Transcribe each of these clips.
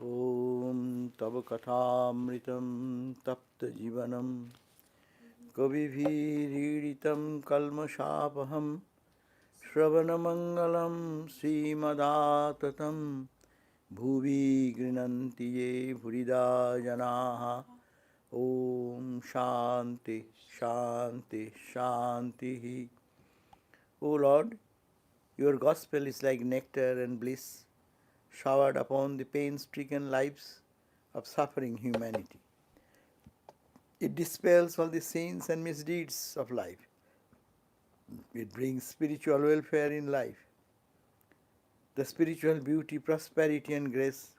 Om Tava Kathamritam Tapta Jivanam Kavibhiriditam Kalmashapaham Shravanamangalam Srimadaatatam Bhuvi Grinanti Ye Bhurida Janaha Om Shanti Shanti Shanti. O Lord, your gospel is like nectar and bliss showered upon the pain-stricken lives of suffering humanity. It dispels all the sins and misdeeds of life. It brings spiritual welfare in life. The spiritual beauty, prosperity and grace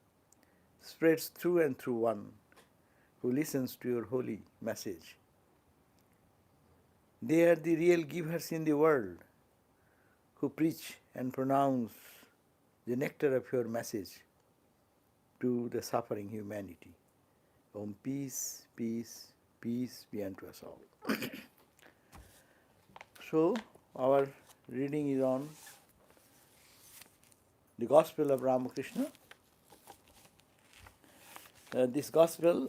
spreads through and through one who listens to your holy message. They are the real givers in the world who preach and pronounce the nectar of your message to the suffering humanity. Om peace, peace, peace be unto us all. So, our reading is on the Gospel of Ramakrishna. This Gospel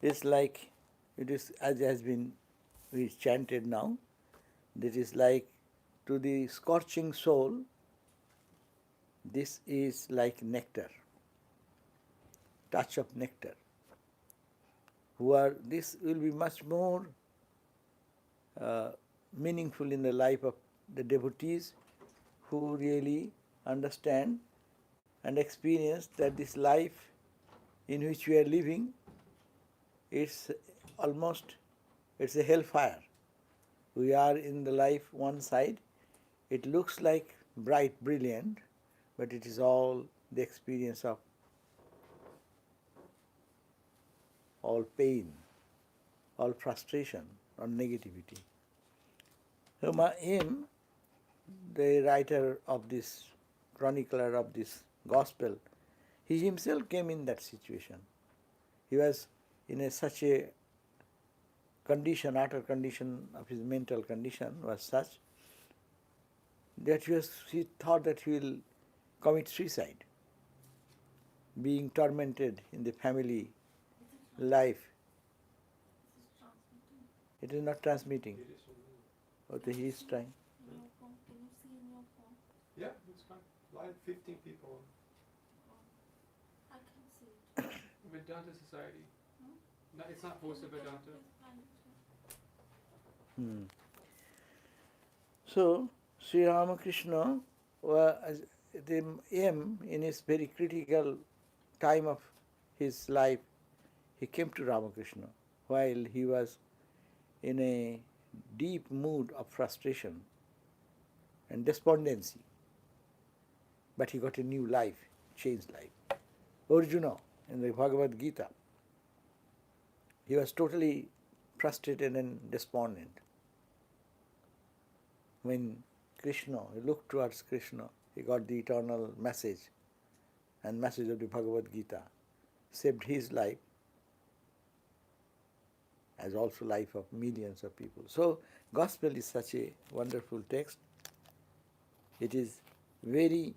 is like, it is as has been chanted now, this is like to the scorching soul, this is like nectar, touch of nectar. This will be much more meaningful in the life of the devotees who really understand and experience that this life in which we are living is almost, it's a hellfire. We are in the life one side, it looks like bright, brilliant, but it is all the experience of all pain, all frustration, or negativity. So my aim, the writer of this, chronicler of this gospel, he himself came in that situation. He was in such a condition, utter condition of his mental condition was such that he thought that he will commit suicide, being tormented in the family life. It is not transmitting. Okay, he is trying. Can you see in your phone? Yeah, it's fine. Live 15 people. I can see it. Vedanta Society. No, it's not hosted Vedanta. So, Sri Ramakrishna, the aim in his very critical time of his life, he came to Ramakrishna while he was in a deep mood of frustration and despondency. But he got a new life, changed life. Arjuna in the Bhagavad Gita, he was totally frustrated and despondent. When Krishna, he looked towards Krishna, he got the eternal message, and message of the Bhagavad Gita saved his life as also life of millions of people. So Gospel is such a wonderful text. It is very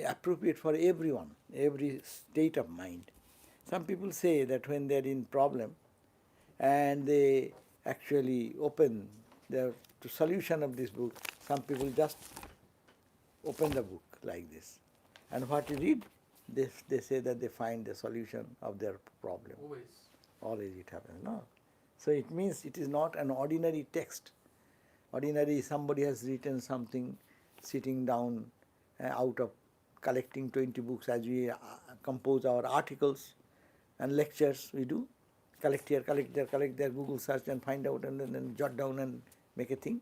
appropriate for everyone, every state of mind. Some people say that when they are in problem and they actually open the solution of this book, some people just open the book like this. And what you read, they say that they find the solution of their problem. Always it happens, no? So it means it is not an ordinary text. Ordinary, somebody has written something, sitting down out of collecting 20 books as we compose our articles and lectures we do. Collect here, collect there, collect there, Google search and find out and then jot down and make a thing.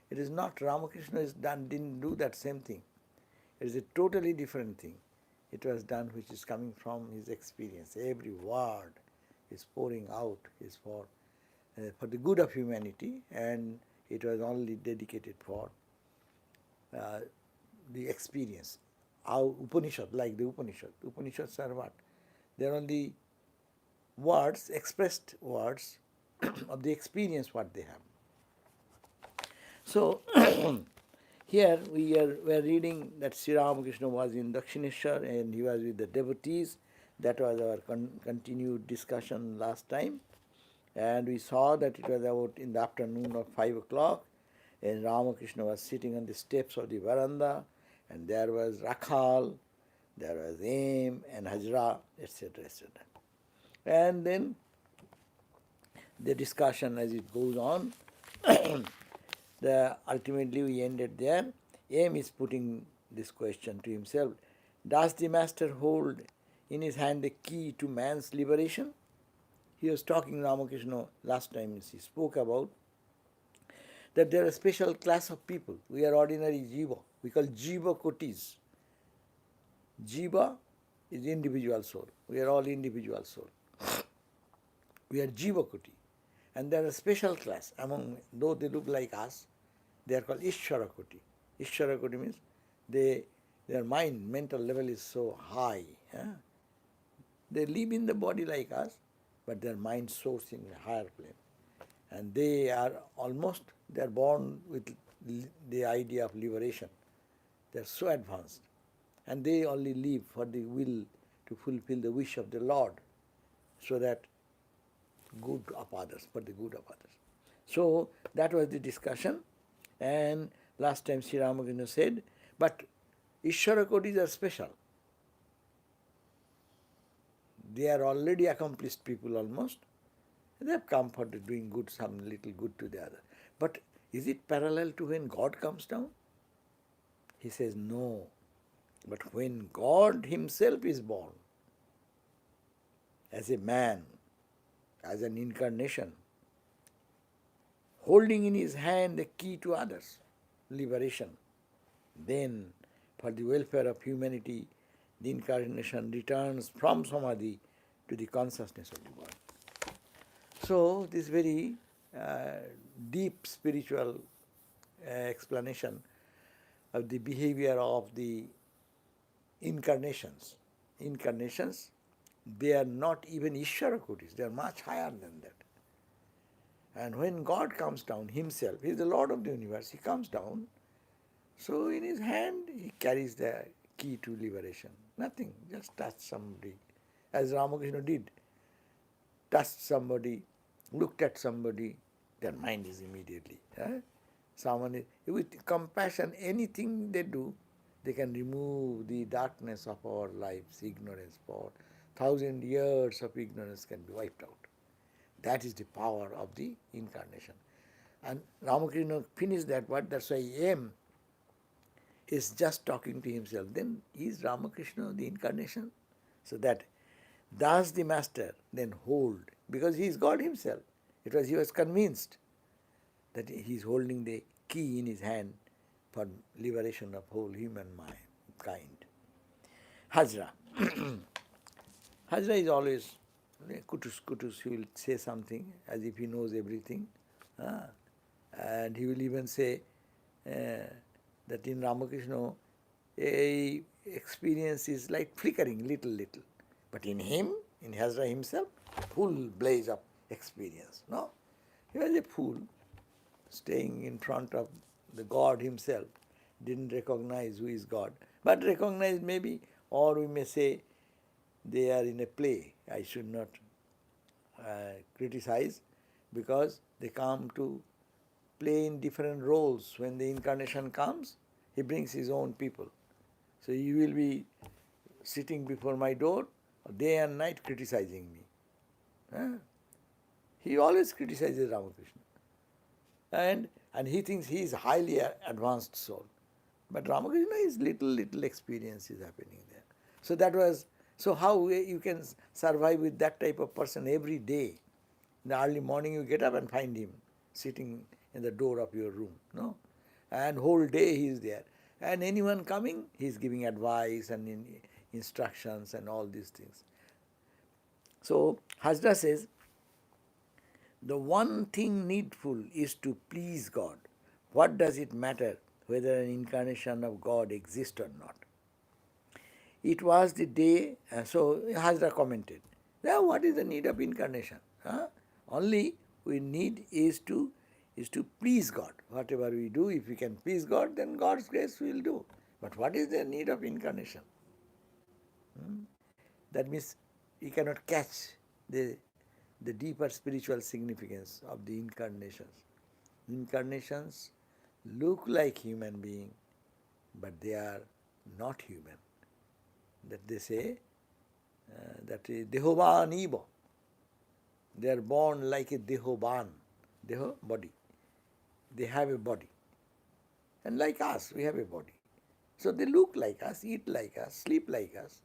It is not, Ramakrishna didn't do that same thing. It is a totally different thing. It was done which is coming from his experience. Every word is pouring out is for the good of humanity, and it was only dedicated for the experience. Our Upanishad, like the Upanishads are what? They are only words, expressed words of the experience what they have. So Here we are reading that Sri Ramakrishna was in Dakshineswar and he was with the devotees. That was our continued discussion last time. And we saw that it was about in the afternoon of 5 o'clock, and Ramakrishna was sitting on the steps of the veranda, and there was Rakhal, there was Aim and Hajra, etc., etc. And then the discussion as it goes on, ultimately we ended there. Aim is putting this question to himself: does the master hold in his hand the key to man's liberation? He was talking, Ramakrishna, last time he spoke about that there are a special class of people. We are ordinary jiva. We call jiva kotis. Jiva is individual soul. We are all individual soul. We are jiva koti. And there are a special class among, though they look like us, they are called Ishvara koti. Ishvara koti means their mind, mental level is so high. They live in the body like us, but their mind soars in a higher plane. And they are born with the idea of liberation. They are so advanced. And they only live for the will to fulfill the wish of the Lord, so that good of others, for the good of others. So that was the discussion. And last time Sri Ramakrishna said, but Ishvara Kodis are special. They are already accomplished people almost. They have come for doing good, some little good to the other. But is it parallel to when God comes down? He says no. But when God himself is born, as a man, as an incarnation, holding in his hand the key to others, liberation, then for the welfare of humanity, the incarnation returns from samadhi to the consciousness of the world. So this very deep spiritual explanation of the behavior of the incarnations. Incarnations, they are not even Ishvara Kotis, they are much higher than that. And when God comes down himself, he is the Lord of the universe, he comes down, so in his hand he carries the key to liberation. Nothing, just touch somebody, as Ramakrishna did. Touched somebody, looked at somebody, their mind is immediately. Someone is, with compassion, anything they do, they can remove the darkness of our lives, ignorance. For 1,000 years of ignorance can be wiped out. That is the power of the incarnation. And Ramakrishna finished that word, that's why M is just talking to himself. Then is Ramakrishna the incarnation? So that does the master then hold, because he is God himself. He was convinced that he is holding the key in his hand for liberation of whole human kind. Hajra. Hajra is always kutus. He will say something as if he knows everything. And he will even say that in Ramakrishna, a experience is like flickering little. But in him, in Hajra himself, full blaze of experience. No? He was a fool, staying in front of the God himself, didn't recognize who is God, but recognized maybe, or we may say they are in a play. I should not criticize, because they come to play in different roles. When the incarnation comes, he brings his own people. So you will be sitting before my door day and night criticizing me. He always criticizes Ramakrishna. And he thinks he is highly advanced soul. But Ramakrishna is little experience is happening there. So how you can survive with that type of person every day? In the early morning you get up and find him sitting in the door of your room. No? And whole day he is there. And anyone coming, he is giving advice and instructions and all these things. So Hajra says, the one thing needful is to please God. What does it matter whether an incarnation of God exists or not? It was the day, so Hajra commented, now what is the need of incarnation? Only we need is to is to please God. Whatever we do, if we can please God, then God's grace will do. But what is the need of incarnation? That means you cannot catch the deeper spiritual significance of the incarnations. Incarnations look like human being, but they are not human. That they say that is Dehoban Ibo. They are born like a Dehoban. Deho, body. They have a body. And like us, we have a body. So they look like us, eat like us, sleep like us.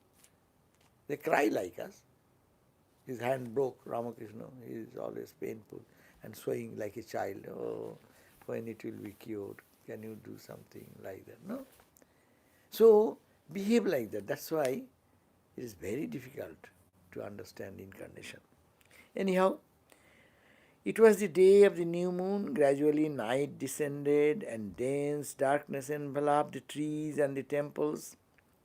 They cry like us. His hand broke, Ramakrishna. He is always painful and swaying like a child. Oh, when it will be cured, can you do something like that? No. So behave like that. That's why it is very difficult to understand incarnation. Anyhow, it was the day of the new moon. Gradually night descended and dense darkness enveloped the trees and the temples.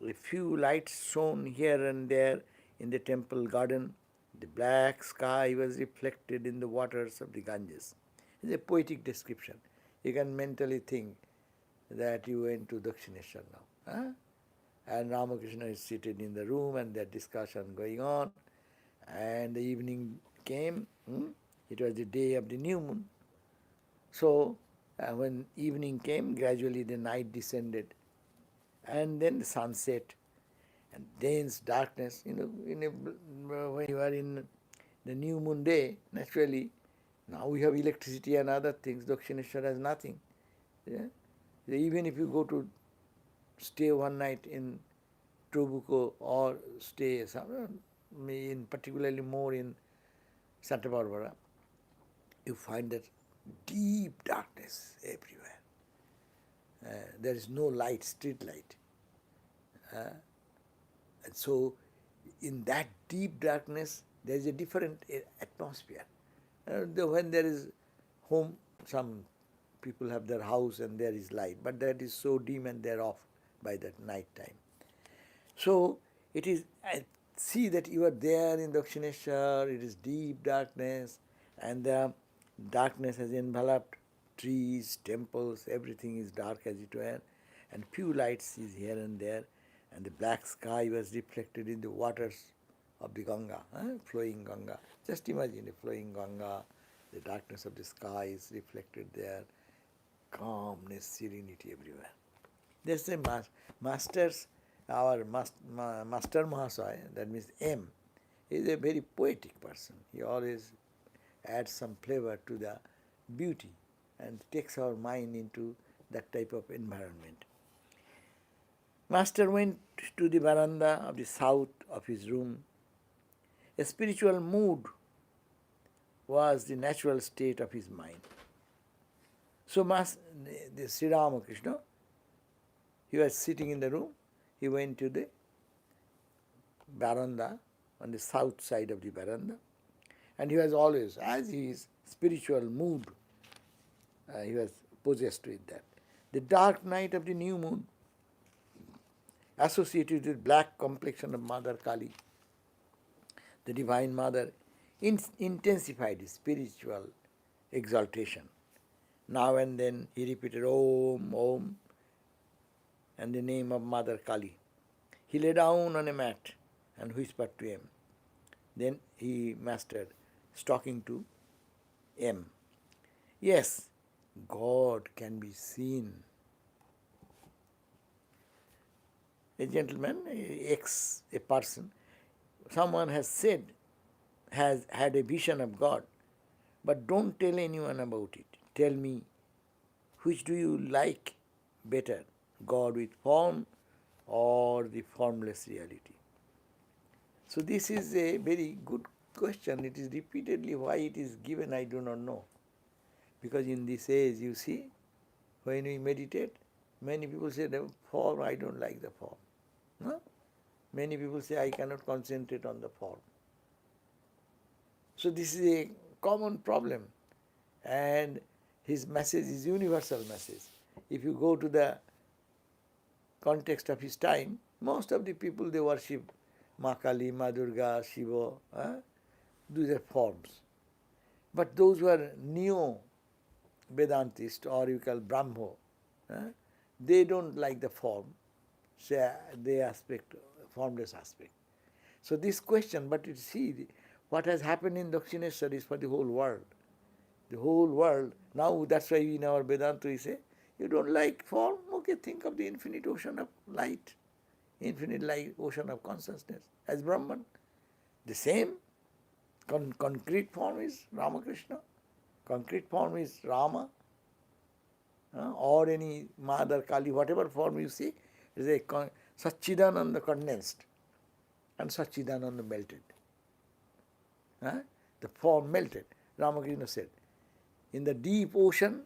A few lights shone here and there in the temple garden. The black sky was reflected in the waters of the Ganges. It's a poetic description. You can mentally think that you went to Dakshineswar now. Huh? And Ramakrishna is seated in the room and their discussion going on. And the evening came. It was the day of the new moon. So when evening came, gradually the night descended. And then the sunset and dense darkness. When you are in the new moon day, naturally, now we have electricity and other things. Dakshineswar has nothing. Yeah? Even if you go to stay one night in Trabuco or stay somewhere, in particularly more in Santa Barbara, you find that deep darkness everywhere. There is no light, street light. And so in that deep darkness, there is a different atmosphere. When there is home, some people have their house and there is light, but that is so dim and they are off by that night time. So it is, I see that you are there in Dakshineswar, it is deep darkness, and the darkness has enveloped trees, temples, everything is dark as it were, and few lights is here and there, and the black sky was reflected in the waters of the Ganga, flowing Ganga. Just imagine a flowing Ganga, the darkness of the sky is reflected there, calmness, serenity everywhere. There's a masters, our Master Mahasaya, that means M, is a very poetic person. He always adds some flavor to the beauty and takes our mind into that type of environment. Master went to the veranda of the south of his room. A spiritual mood was the natural state of his mind. So the Sri Ramakrishna, he was sitting in the room, he went to the veranda, on the south side of the veranda, and he was always, as his spiritual mood, he was possessed with that. The dark night of the new moon, associated with black complexion of Mother Kali, the Divine Mother, intensified his spiritual exaltation. Now and then he repeated Om, Om, and the name of Mother Kali. He lay down on a mat and whispered to him. Then he mastered, talking to M. Yes, God can be seen. A gentleman, a person, someone has said, has had a vision of God, but don't tell anyone about it. Tell me, which do you like better, God with form or the formless reality? So this is a very good question. It is repeatedly why it is given, I do not know. Because in this age, you see, when we meditate, many people say, the form, I don't like the form. No? Many people say, I cannot concentrate on the form. So this is a common problem. And his message is universal message. If you go to the context of his time, most of the people, they worship Ma Kali, Ma Durga, Shiva, these are forms. But those who are Vedantist or you call Brahmo, they don't like the form, say they aspect, formless aspect. So this question, but you see, what has happened in Dakshineswar is for the whole world. The whole world, now that's why in our Vedanta we say, you don't like form, okay, think of the infinite ocean of light, infinite light, ocean of consciousness as Brahman. The same, concrete form is Ramakrishna, concrete form is Rama, or any Mother Kali, whatever form you see, is a Satchidananda condensed and Satchidananda melted. The form melted. Ramakrishna said, in the deep ocean,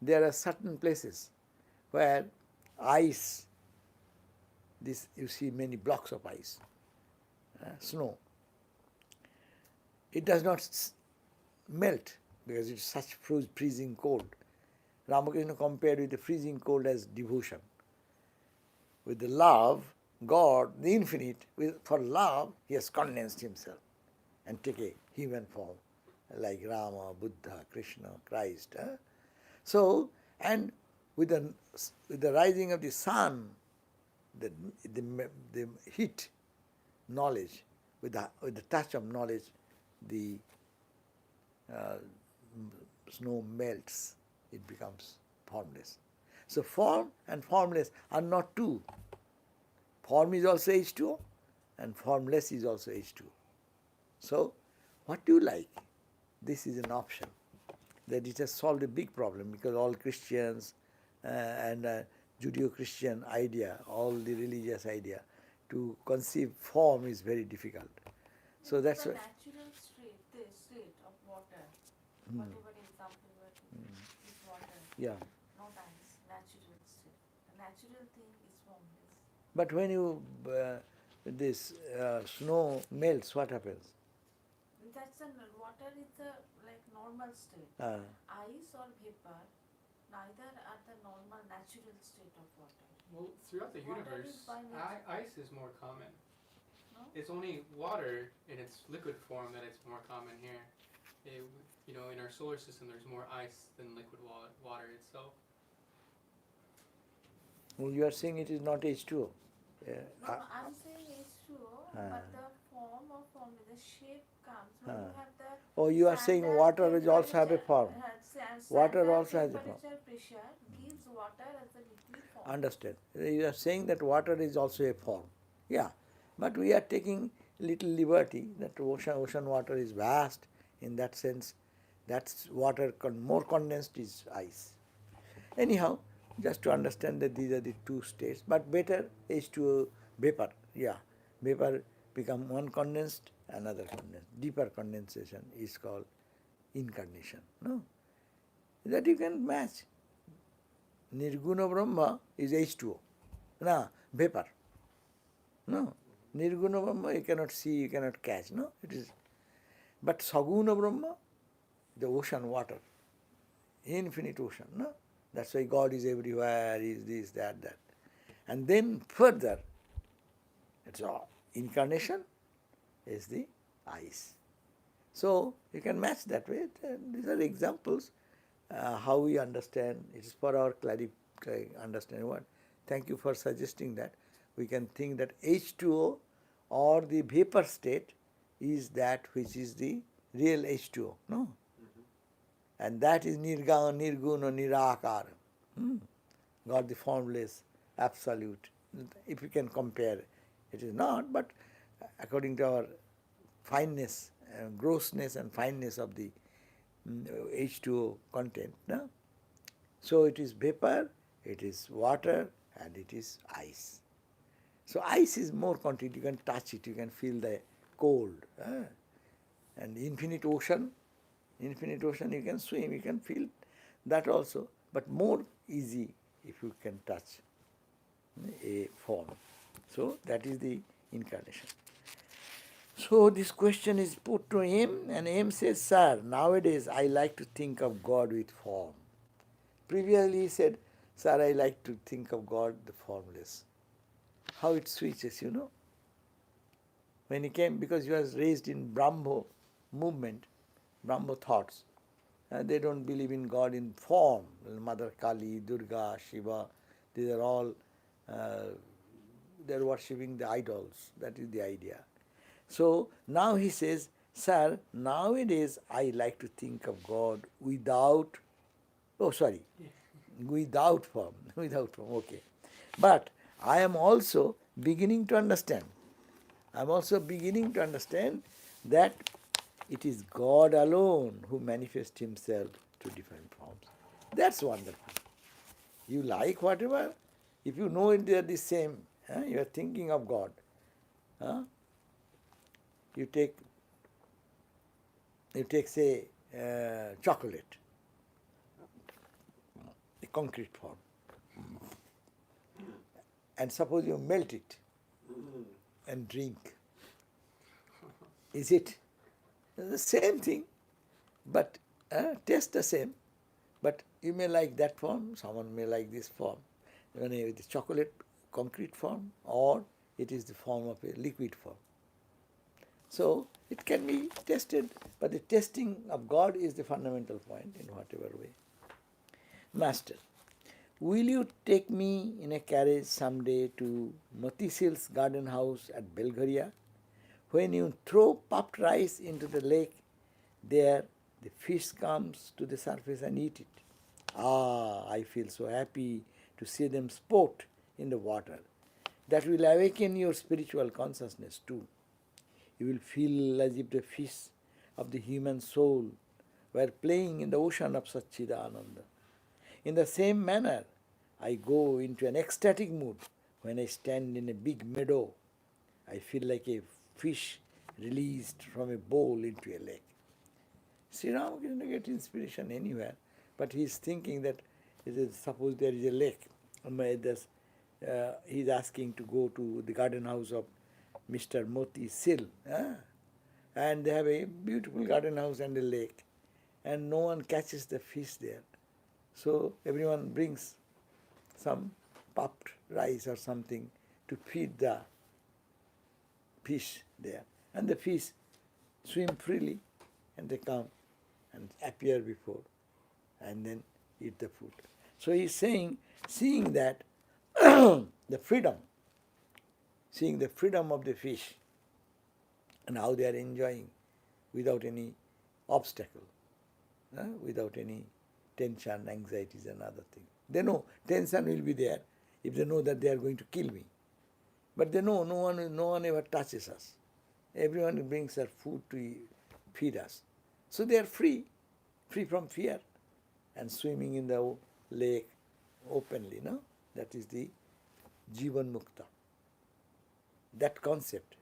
there are certain places where ice, this you see many blocks of ice, snow, it does not melt because it's such freezing cold. Ramakrishna compared with the freezing cold as devotion. With the love, God, the infinite, for love, he has condensed himself and take a human form like Rama, Buddha, Krishna, Christ. So, and with the rising of the sun, the heat, knowledge, with the touch of knowledge, the snow melts, it becomes formless. So form and formless are not two. Form is also H2O and formless is also H2O. So what do you like? This is an option. That it has solved a big problem because all Christians and Judeo-Christian idea, all the religious idea, to conceive form is very difficult. So that's the why. natural state, the state of water, whatever example you are taking, is water, Yeah. not ice, natural state. The natural thing is formless. But when you this snow melts, what happens? That's water is the like normal state. Ice or vapor, neither are the normal natural state of water. Well, throughout the Water universe, is by nature. ice is more common. No? It's only water in its liquid form that it's more common here. In our solar system, there's more ice than liquid water itself. Well, you are saying it is not H2O. No, I'm saying H2O, but the form of formula, the shape comes when you have the. Oh, you are saying water is also have a form. Water also has a form. Temperature, pressure gives water as a liquid form. Understand. You are saying that water is also a form. Yeah. But we are taking little liberty that ocean water is vast. In that sense, that's water more condensed is ice. Anyhow, just to understand that these are the two states, but better H2O vapor. Yeah. Vapor become one condensed, another condensed. Deeper condensation is called incarnation. No? That you can match. Nirguna Brahma is H2O. No, vapor. No. Nirguna Brahma you cannot see, you cannot catch. No, it is. But Saguna Brahma, the ocean water, infinite ocean. No, that's why God is everywhere. Is this, that. And then further, it's all incarnation is the ice. So you can match that way. And these are examples how we understand. It is for our understanding. What? Thank you for suggesting that. We can think that H2O or the vapor state is that which is the real H2O. No? And that is Nirgana, Nirguna, Nirakara. God the formless, absolute. If you can compare, it is not, but according to our fineness, grossness and fineness of the H2O content. No? So it is vapor, it is water, and it is ice. So ice is more content, you can touch it, you can feel the cold. And infinite ocean you can swim, you can feel that also, but more easy if you can touch a form. So that is the incarnation. So this question is put to him, and him says, "Sir, nowadays I like to think of God with form." Previously he said, "Sir, I like to think of God the formless." How it switches, you know. When he came, because he was raised in Brahmo movement, Brahmo thoughts. They don't believe in God in form. Mother Kali, Durga, Shiva, these are all, they are worshipping the idols. That is the idea. So now he says, sir, nowadays I like to think of God without, without form, okay. But I am also beginning to understand. I am also beginning to understand that it is God alone who manifests himself to different forms. That's wonderful. You like whatever, if you know it they are the same, you are thinking of God. You take say chocolate, a concrete form, and suppose you melt it and drink. Is it the same thing? But taste the same. But you may like that form, someone may like this form. When it is chocolate concrete form, or it is the form of a liquid form. So it can be tested, but the testing of God is the fundamental point in whatever way. Master, will you take me in a carriage someday to Motisil's garden house at Belgharia? When you throw puffed rice into the lake, there the fish comes to the surface and eat it. Ah, I feel so happy to see them sport in the water. That will awaken your spiritual consciousness too. You will feel as if the fish of the human soul were playing in the ocean of Satchidananda. In the same manner, I go into an ecstatic mood when I stand in a big meadow. I feel like a fish released from a bowl into a lake. Sri Ramakrishna gets inspiration anywhere, but he is thinking that suppose there is a lake, he is asking to go to the garden house of Mr. Moti Sil, and they have a beautiful garden house and a lake, and no one catches the fish there. So everyone brings some puffed rice or something to feed the fish there. And the fish swim freely and they come and appear before and then eat the food. So he is saying, seeing that the freedom of the fish and how they are enjoying without any obstacle, without any tension, anxieties and other things. They know tension will be there if they know that they are going to kill me. But they know no one ever touches us. Everyone brings their food to feed us. So they are free from fear and swimming in the lake openly. No? That is the Jivan Mukta. That concept,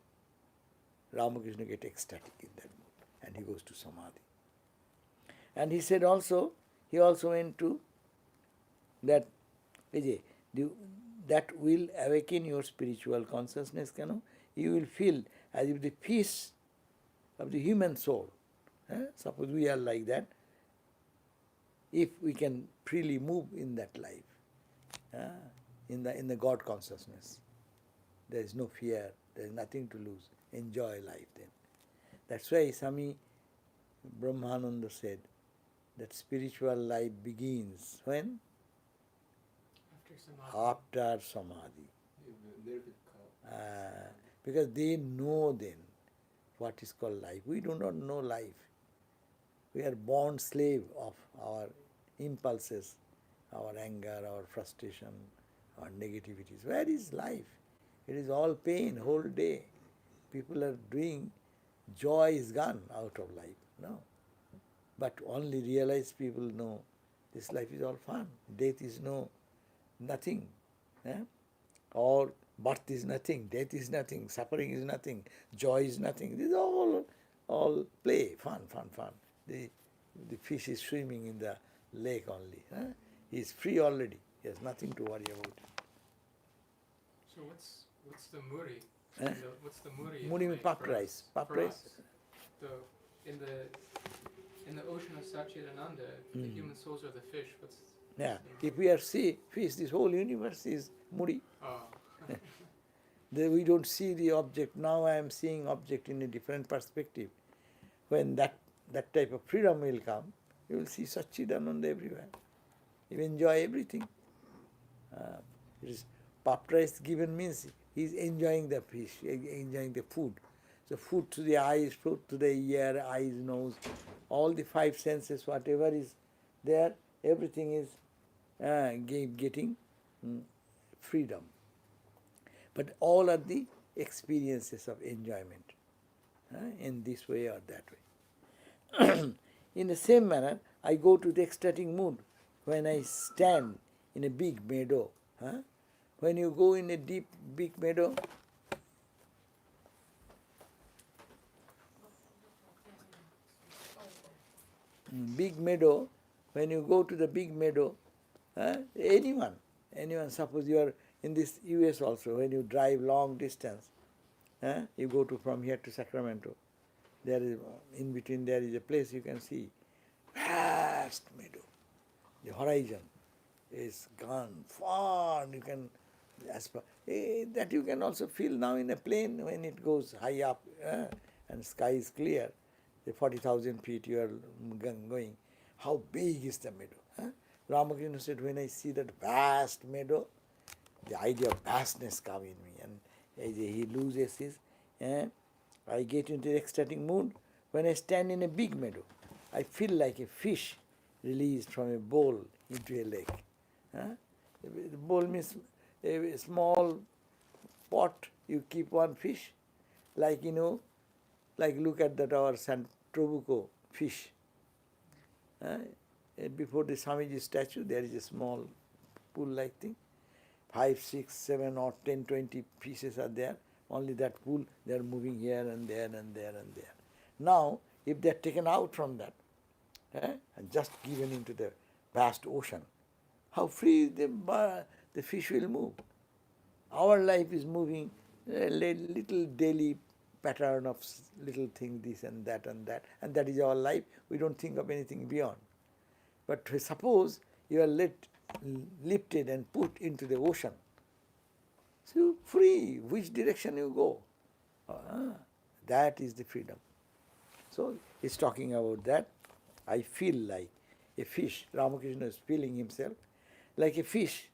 Ramakrishna gets ecstatic in that mood and he goes to Samadhi. And he said also, he also went to that, that will awaken your spiritual consciousness. You will feel as if the peace of the human soul, suppose we are like that, if we can freely move in that life, in the God consciousness, there is no fear, there is nothing to lose. Enjoy life then. That's why Swami Brahmananda said that spiritual life begins when? After Samadhi. Because they know then what is called life. We do not know life. We are born slave of our impulses, our anger, our frustration, our negativities. Where is life? It is all pain, whole day. People are doing, joy is gone out of life. No. But only realized people know this life is all fun. Death is nothing. Or birth is nothing, death is nothing, suffering is nothing, joy is nothing. This is all play, fun. The fish is swimming in the lake only. He is free already. He has nothing to worry about. So what's the muri? What's the muri? Muri means puffed rice. Puffed rice. In the ocean of Satchidananda, the human souls are the fish. If we are fish, this whole universe is muri. Oh. We don't see the object. Now I am seeing object in a different perspective. When that type of freedom will come, You will see Satchidananda everywhere. You enjoy everything. It is puffed rice given means he is enjoying the fish, enjoying the food. So food to the eyes, food to the ear, eyes, nose, all the five senses, whatever is there, everything is getting freedom. But all are the experiences of enjoyment in this way or that way. In the same manner, I go to the ecstatic mood when I stand in a big meadow. When you go in a deep, big meadow, when you go to the big meadow, anyone, suppose you are in this US also, when you drive long distance, you go to from here to Sacramento, there is, in between there is a place you can see, vast meadow. The horizon is gone far, you can, that you can also feel now in a plane when it goes high up and sky is clear, the 40,000 feet you are going. How big is the meadow? Ramakrishna said, when I see that vast meadow, the idea of vastness comes in me, and as he loses his, I get into the ecstatic mood. When I stand in a big meadow, I feel like a fish released from a bowl into a lake. The bowl means a small pot, you keep one fish, like like look at that our San Trabuco fish. Before the Swamiji statue, there is a small pool-like thing. 5, 6, 7 or 10, 20 pieces are there. Only that pool, they are moving here and there and there and there. Now, if they are taken out from that and just given into the vast ocean, how free the fish will move. Our life is moving a little daily pattern of little thing, this and that is our life. We don't think of anything beyond. But suppose you are lifted and put into the ocean, so free, which direction you go. That is the freedom. So he's talking about that. I feel like a fish. Ramakrishna is feeling himself like a fish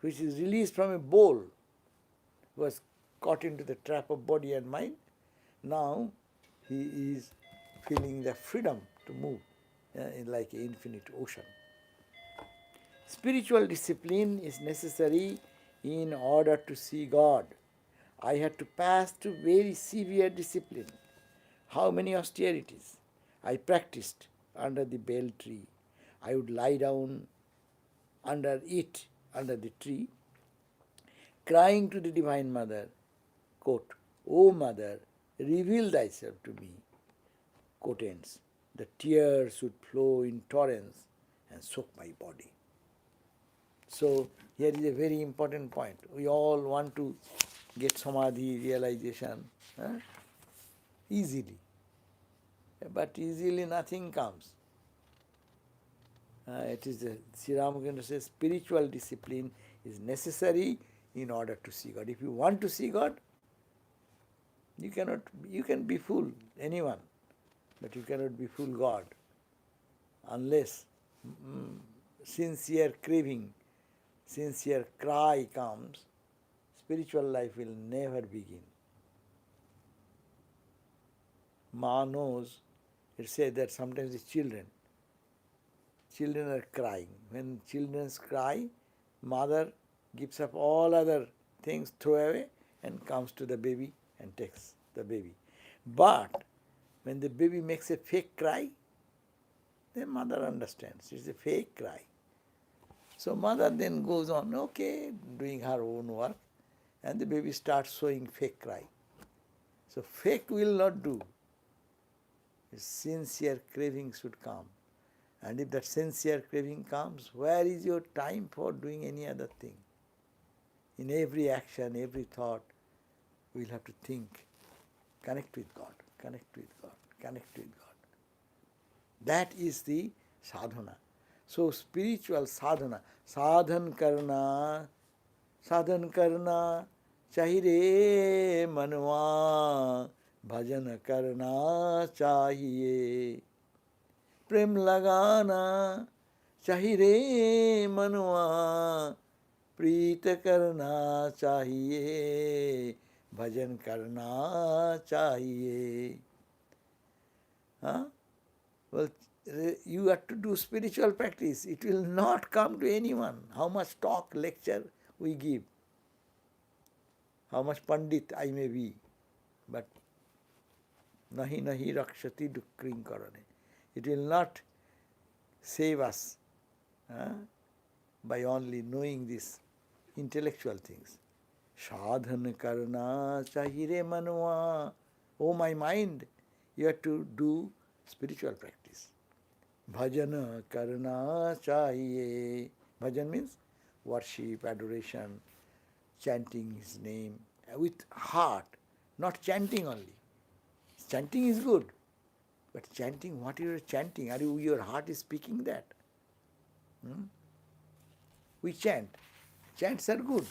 which is released from a bowl, was caught into the trap of body and mind. Now he is feeling the freedom to move in like an infinite ocean. Spiritual discipline is necessary in order to see God. I had to pass through very severe discipline. How many austerities I practiced under the bell tree. I would lie down under the tree, crying to the Divine Mother, quote, O Mother, reveal thyself to me, quote ends. The tears would flow in torrents and soak my body. So here is a very important point. We all want to get samadhi realization easily. But easily nothing comes. It is Sri Ramakrishna says spiritual discipline is necessary in order to see God. If you want to see God, you can befool anyone, but you cannot befool God unless sincere craving, sincere cry comes. Spiritual life will never begin. Ma knows, it says that sometimes the children are crying. When children cry, mother gives up all other things, throw away, and comes to the baby and takes the baby. But when the baby makes a fake cry, then mother understands it's a fake cry. So mother then goes on, okay, doing her own work, and the baby starts showing fake cry. So fake will not do. Sincere craving should come. And if that sincere craving comes, where is your time for doing any other thing? In every action, every thought, we'll have to think, connect with God, connect with God, connect with God. That is the sadhana. So spiritual sadhana, sadhan karna, chahire manwa, bhajan karna chahiye. प्रेम लगाना चाहिए मनुआ, प्रीत करना चाहिए, भजन करना चाहिए. Huh? Well, you have to do spiritual practice. It will not come to anyone. How much talk, lecture we give, how much pandit I may be, but nahi nahi rakshati dukkring karane. It will not save us by only knowing these intellectual things. Sadhana karna chahire manwa. Oh my mind, you have to do spiritual practice. Bhajana karna chahiye. Bhajan means worship, adoration, chanting his name with heart, not chanting only. Chanting is good, but chanting, what you are chanting? Are you, your heart is speaking that? We chant. Chants are good.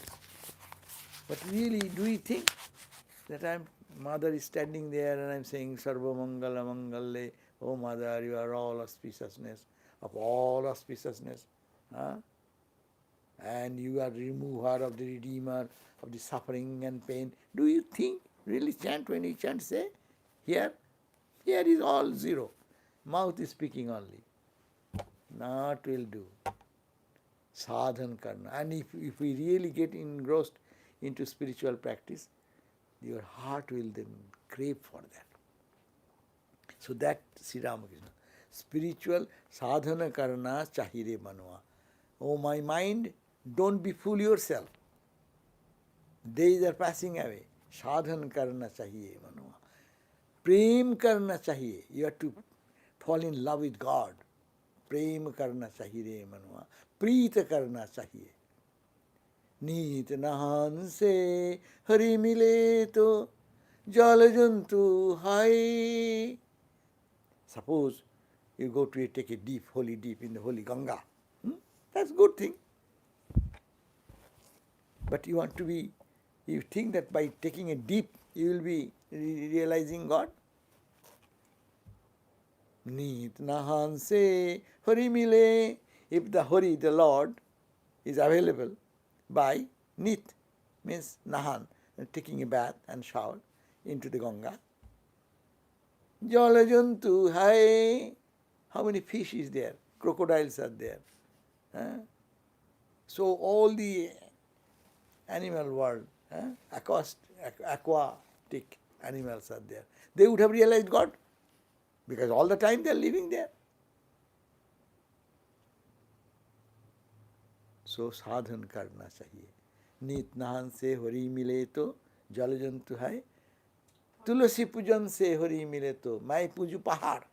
But really, do we think that mother is standing there and I'm saying Sarva Mangala Mangale, oh mother, you are all auspiciousness, of all auspiciousness. And you are the remover of the redeemer of the suffering and pain. Do you think, really chant when you chant, say, here is all zero. Mouth is speaking only. Not will do. Sadhan karna. And if we really get engrossed into spiritual practice, your heart will then crave for that. So that Sri Ramakrishna. Spiritual sadhana karna chahire manwa. Oh my mind, don't be fool yourself. Days are passing away. Sadhan karna chahiye manwa. Prem karna chahiye. You have to fall in love with God. Prem karna chahiye manwa. Preeta karna chahiye. नीत नहान से हरि मिले तो जल जंतु हाय. Suppose you go to take a deep, holy deep in the holy Ganga. That's a good thing. But you want to be, you think that by taking a deep you will be realizing God? Neet nahan se Hari mile. If the Hari, the Lord, is available by Nit, means Nahan, taking a bath and shower into the Ganga. Jalajantu hai. How many fish is there? Crocodiles are there. So all the animal world, aquatic animals are there. They would have realized God because all the time they are living there. So sadhan karna chahiye. Neet nahan se hari mile to jal jantu hai. Tulasi pujan se hari mile to mai puju pahar.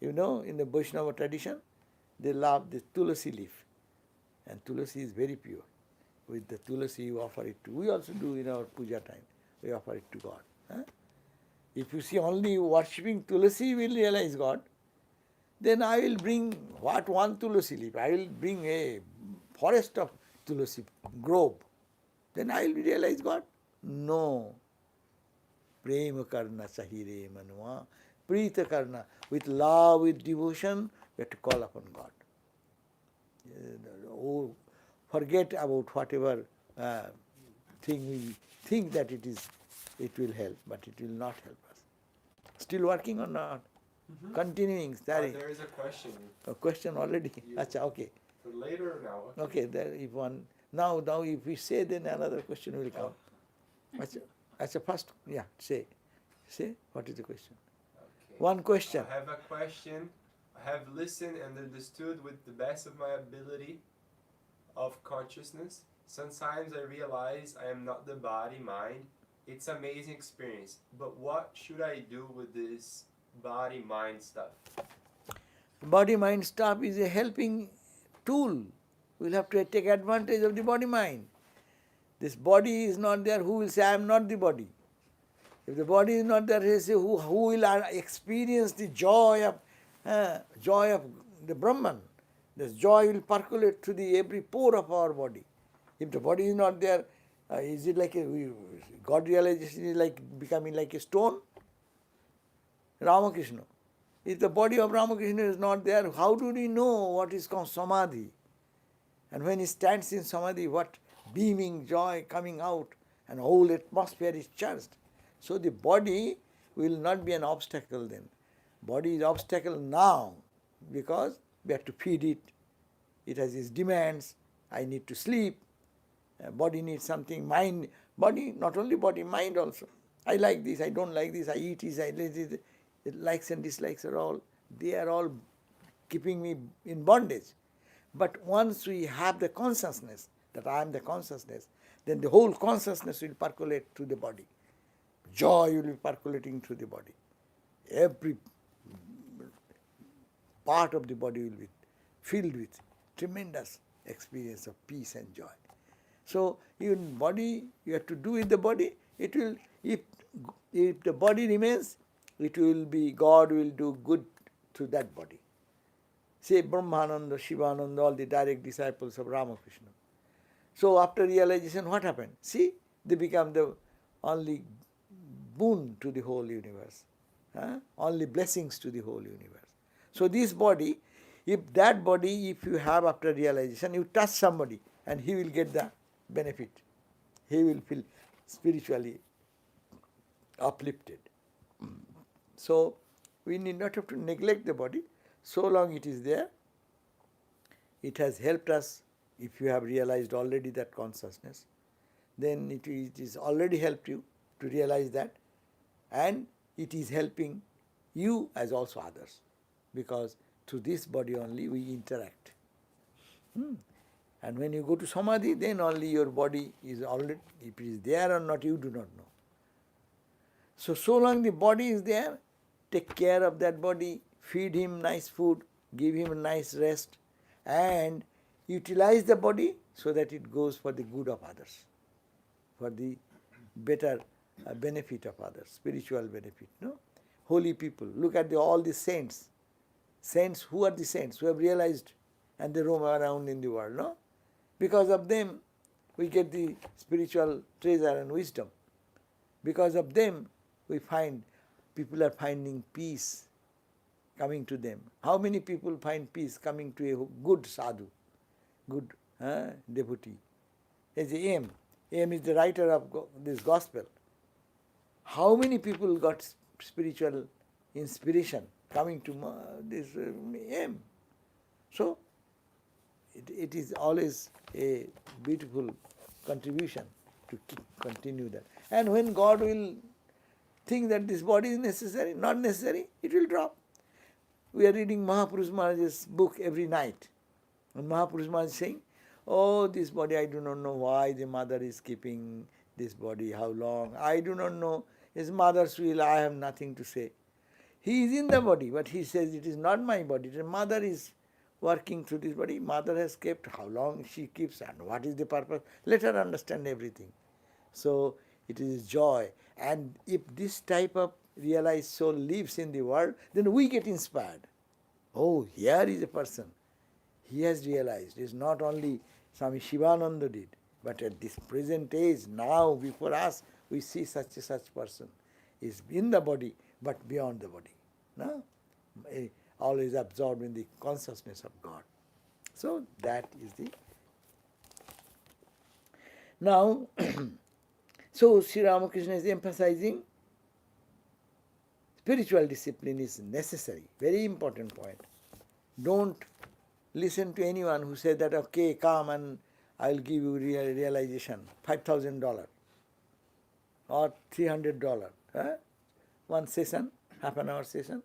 You know, in the Vaishnava tradition, they love the tulasi leaf. And tulasi is very pure. With the tulasi you offer it to, we also do in our puja time, we offer it to God. If you see only worshipping tulasi, you will realize God. Then I will bring what one tulasi leaf, I will bring a forest of tulasi grove. Then I will realize God. No. Prema karna chahire manwa. Preeta karna. With love, with devotion, we have to call upon God. Forget about whatever thing we think that it will help, but it will not help us. Still working or not? Continuing. There is a question. A question already? Acha, okay. For later now. Okay, now if we say, then another question will come. Acha, first, say, what is the question? Okay. One question. I have a question. I have listened and understood with the best of my ability of consciousness. Sometimes I realize I am not the body, mind. It's an amazing experience. But what should I do with this body, mind stuff? Body, mind stuff is a helping tool. We'll have to take advantage of the body, mind. This body is not there, who will say, I am not the body? If the body is not there, he say, who will experience the joy of the Brahman? This joy will percolate through every pore of our body. If the body is not there, is it like God realization is like becoming like a stone? Ramakrishna. If the body of Ramakrishna is not there, how do we know what is called samadhi? And when he stands in samadhi, what beaming joy coming out, and whole atmosphere is charged. So the body will not be an obstacle then. Body is obstacle now because we have to feed it. It has its demands. I need to sleep. Body needs something. Mind, body, not only body, mind also. I like this, I don't like this, I eat this, I like this. Likes and dislikes are all, they are all keeping me in bondage. But once we have the consciousness that I am the consciousness, then the whole consciousness will percolate through the body. Joy will be percolating through the body. Every part of the body will be filled with tremendous experience of peace and joy. So in body, you have to do with the body. It will, if the body remains, it will be, God will do good to that body. Say Brahmananda, Shivananda, all the direct disciples of Ramakrishna. So after realization, what happened? See, they become the only boon to the whole universe. Only blessings to the whole universe. So this body, if you have after realization, you touch somebody and he will get the benefit. He will feel spiritually uplifted. So we need not have to neglect the body. So long it is there, it has helped us. If you have realized already that consciousness, then it is already helped you to realize that, and it is helping you as also others, because through this body only we interact. And when you go to samadhi, then only your body is already, if it is there or not, you do not know. So long the body is there, take care of that body, feed him nice food, give him a nice rest, and utilize the body so that it goes for the good of others, for the better benefit of others, spiritual benefit. No? Holy people, look at all the saints. Saints, who are the saints? Who have realized and they roam around in the world. No? Because of them, we get the spiritual treasure and wisdom. Because of them, we find people are finding peace coming to them. How many people find peace coming to a good sadhu, good devotee? As the aim. Aim is the writer of this gospel. How many people got spiritual inspiration coming to this aim? So, it is always a beautiful contribution to continue that. And when God will think that this body is necessary, not necessary, it will drop. We are reading Mahapurush Maharaj's book every night. And Mahapurush Maharaj is saying, oh, this body, I do not know why the mother is keeping this body, how long. I do not know. His mother's will, I have nothing to say. He is in the body, but he says, it is not my body. The mother is working through this body. Mother has kept, how long she keeps, and what is the purpose. Let her understand everything. So, it is joy. And if this type of realized soul lives in the world, then we get inspired. Oh, here is a person. He has realized. It's not only Swami Shivananda did, but at this present age, now before us, we see such a such person is in the body, but beyond the body. No? Always absorbed in the consciousness of God. So that is the... Now, so Sri Ramakrishna is emphasizing spiritual discipline is necessary, very important point. Don't listen to anyone who says that, okay, come and I'll give you realization, $5,000 or $300. One session, half an hour session,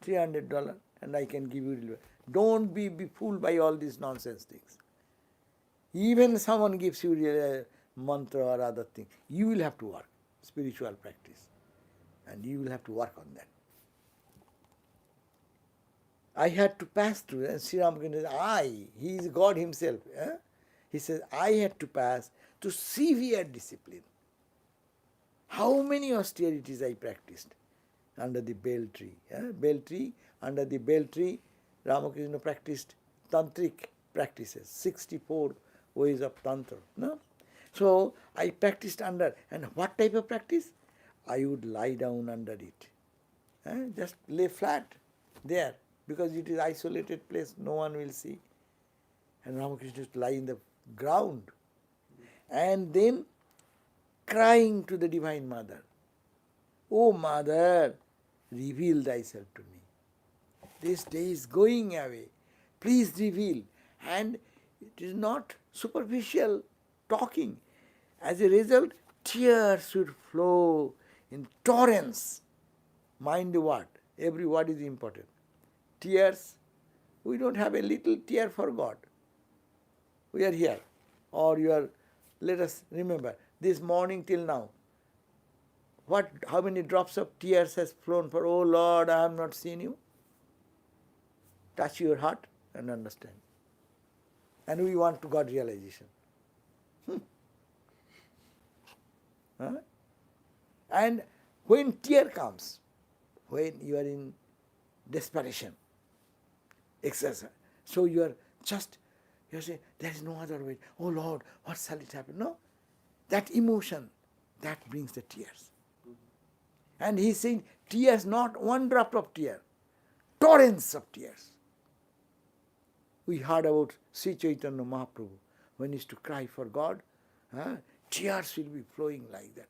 $300, and I can give you realization. Don't be fooled by all these nonsense things. Even someone gives you a mantra or other thing, you will have to work, spiritual practice, and you will have to work on that. I had to pass through, and Sri Ramakrishna says, he is God himself. He says, I had to pass to severe discipline. How many austerities I practiced under the bell tree. Under the bell tree, Ramakrishna practiced tantric practices, 64 ways of tantra. No? So I practiced under, and what type of practice? I would lie down under it. Just lay flat there, because it is isolated place, no one will see. And Ramakrishna used to lie in the ground and then crying to the Divine Mother, "Oh Mother, reveal thyself to me. This day is going away. Please reveal." And it is not superficial talking. As a result, tears should flow in torrents. Mind the word. Every word is important. Tears. We don't have a little tear for God. We are here. Or you are, let us remember, this morning till now, how many drops of tears has flown for, "Oh Lord, I have not seen you"? Touch your heart and understand. And we want to God realization. Huh? And when tear comes, when you are in desperation, excess, so you are saying, "There is no other way. Oh Lord, what shall it happen?" No? That emotion, that brings the tears. And he is saying, tears, not one drop of tear, torrents of tears. We heard about Sri Chaitanya Mahaprabhu, when he used to cry for God, tears will be flowing like that.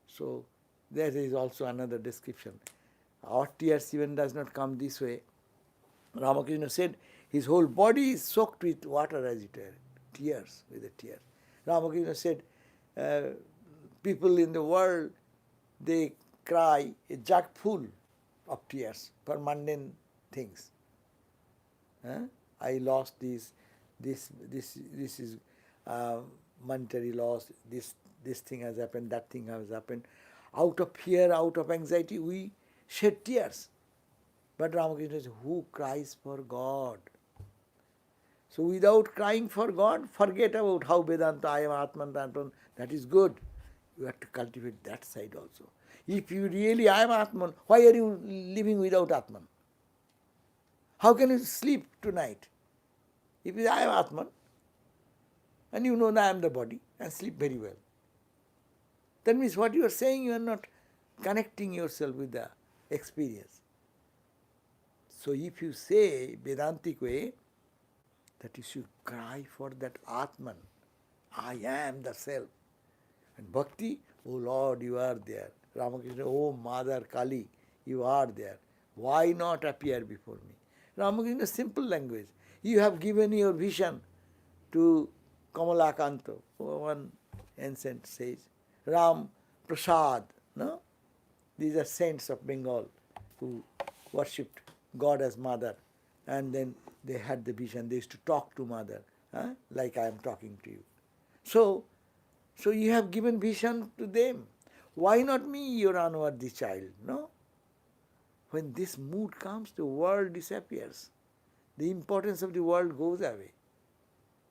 So there is also another description. Our tears even does not come this way. Ramakrishna said his whole body is soaked with water as it were, tears, with the tears. Ramakrishna said people in the world, they cry a jug full of tears for mundane things. I lost this is monetary loss, this thing has happened, that thing has happened. Out of fear, out of anxiety, we shed tears. But Ramakrishna says, who cries for God? So without crying for God, forget about how Vedanta, I am Atman, that is good. You have to cultivate that side also. If you really I am Atman, why are you living without Atman? How can you sleep tonight? If I am Atman, and you know that I am the body, and sleep very well. That means what you are saying, you are not connecting yourself with the experience. So if you say Vedantic way, that you should cry for that Atman, I am the self. And Bhakti, oh Lord, you are there. Ramakrishna, oh Mother Kali, you are there. Why not appear before me? Ramakrishna, simple language. You have given your vision to Kamalakanto, one ancient says, Ram Prasad, no? These are saints of Bengal who worshipped God as Mother, and then they had the vision. They used to talk to Mother, like I am talking to you. So you have given vision to them. Why not me, your unworthy child? No? When this mood comes, the world disappears. The importance of the world goes away.